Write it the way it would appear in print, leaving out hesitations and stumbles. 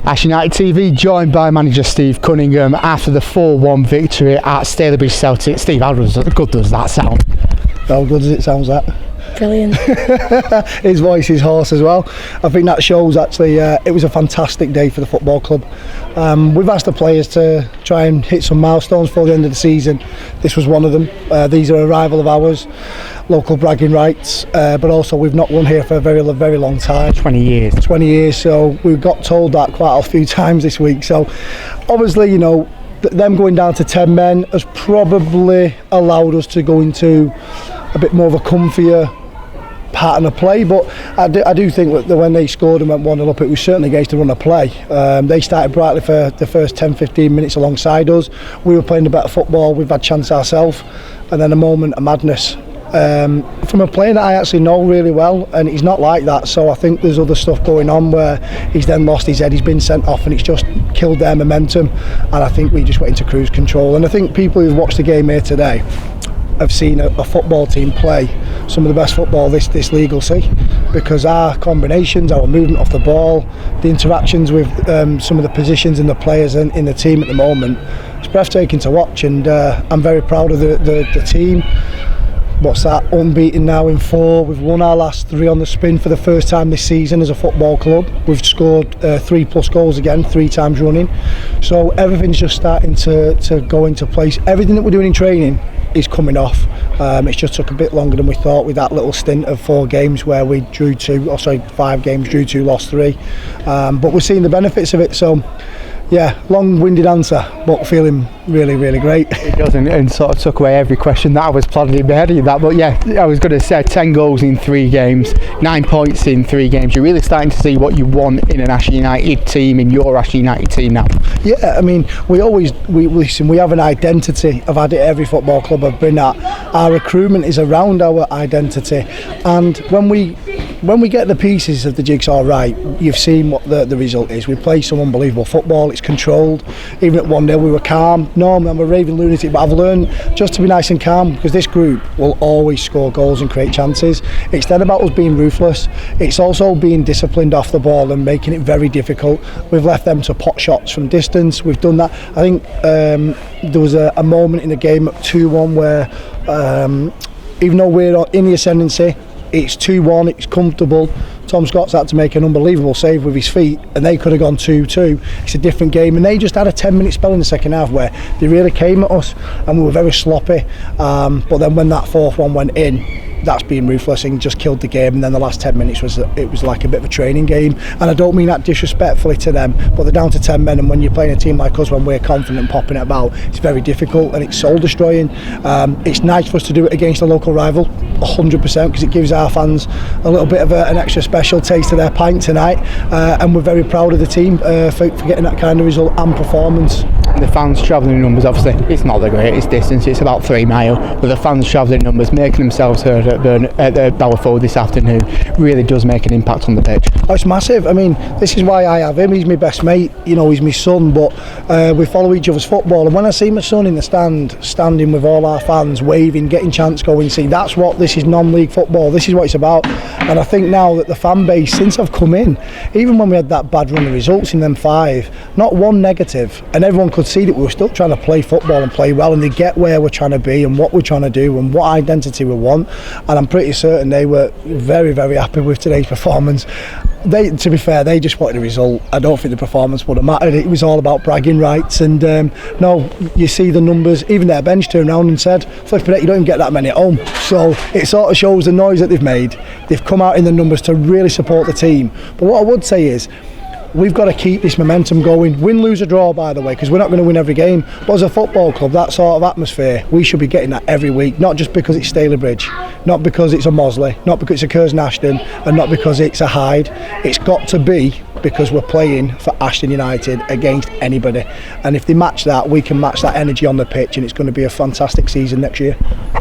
Ashton United TV, joined by manager Steve Cunningham after the 4-1 victory at Stalybridge Celtic. Steve, how good does that sound? How good as it sounds, that? Brilliant. His voice is hoarse as well. I think that shows actually it was a fantastic day for the football club. We've asked the players to try and hit some milestones for the end of the season. This was one of them. These are a rival of ours, local bragging rights, but also we've not won here for a very long time. 20 years. 20 years, so we got told that quite a few times this week. So obviously, you know, them going down to 10 men has probably allowed us to go into a bit more of a comfier pattern of play, but I do think that when they scored and went 1-0 up, it was certainly against the run of play. They started brightly for the first 10-15 minutes alongside us. We were playing a better football, we've had chance ourselves, and then a moment of madness from a player that I actually know really well, and he's not like that. So I think there's other stuff going on where he's then lost his head, he's been sent off, and it's just killed their momentum, and I think we just went into cruise control. And I think people who've watched the game here today have seen a football team play some of the best football this league will see, because our combinations, our movement off the ball, the interactions with some of the positions and the players in the team at the moment, it's breathtaking to watch. And I'm very proud of the team. What's that, unbeaten now in 4. We've won our last 3 on the spin for the first time this season as a football club. We've scored 3+ goals again 3 times running, so everything's just starting to go into place. Everything that we're doing in training is coming off. It's just took a bit longer than we thought with that little stint of 4 games where we drew 2, or sorry, 5 games, drew 2, lost 3, but we're seeing the benefits of it. So yeah, long-winded answer, but feeling really great. It does, and sort of took away every question that I was planning in my head of that. But yeah, I was going to say 10 goals in 3 games, 9 points in 3 games. You're really starting to see what you want in an Ashton United team, in your Ashton United team now. Yeah, I mean, we listen, we have an identity. I've had it at every football club I've been at. Our recruitment is around our identity, and when we get the pieces of the jigsaw right, you've seen what the result is. We play some unbelievable football. It's controlled. Even at 1-0 we were calm. Normally I'm a raving lunatic, but I've learned just to be nice and calm, because this group will always score goals and create chances. It's then about us being ruthless. It's also being disciplined off the ball and making it very difficult. We've left them to pot shots from distance. We've done that. I think there was a moment in the game at 2-1 where even though we're in the ascendancy, it's 2-1, it's comfortable. Tom Scott's had to make an unbelievable save with his feet, and they could have gone 2-2. It's a different game, and they just had a 10-minute spell in the second half where they really came at us, and we were very sloppy. But then when that 4th one went in, that's being ruthless and just killed the game. And then the last 10 minutes was like a bit of a training game, and I don't mean that disrespectfully to them, but they're down to 10 men, and when you're playing a team like us, when we're confident and popping it about, it's very difficult and it's soul destroying. It's nice for us to do it against a local rival, 100%, because it gives our fans a little bit of an extra special taste of their pint tonight, and we're very proud of the team for getting that kind of result and performance. The fans travelling numbers, obviously it's not the greatest distance, it's about 3 miles, but the fans travelling numbers, making themselves heard at the Balfour this afternoon, really does make an impact on the pitch. Oh, it's massive. I mean, this is why I have him. He's my best mate, you know, he's my son, but we follow each other's football, and when I see my son in the stand, standing with all our fans, waving, getting chants going, see, that's what this is, non-league football, this is what it's about. And I think now that the fan base, since I've come in, even when we had that bad run of results in them 5, not one negative, and everyone could see that we were still trying to play football and play well, and they get where we're trying to be and what we're trying to do and what identity we want. And I'm pretty certain they were very happy with today's performance. To be fair, they just wanted a result. I don't think the performance would have mattered. It was all about bragging rights, and no, you see the numbers. Even their bench turned around and said, "Flipping it, you don't even get that many at home." So it sort of shows the noise that they've made. They've come out in the numbers to really support the team. But what I would say is, we've got to keep this momentum going. Win, lose or draw, by the way, because we're not going to win every game. But as a football club, that sort of atmosphere, we should be getting that every week. Not just because it's Stalybridge, not because it's a Mosley, not because it's a Curzon Ashton, and not because it's a Hyde. It's got to be because we're playing for Ashton United against anybody. And if they match that, we can match that energy on the pitch, and it's going to be a fantastic season next year.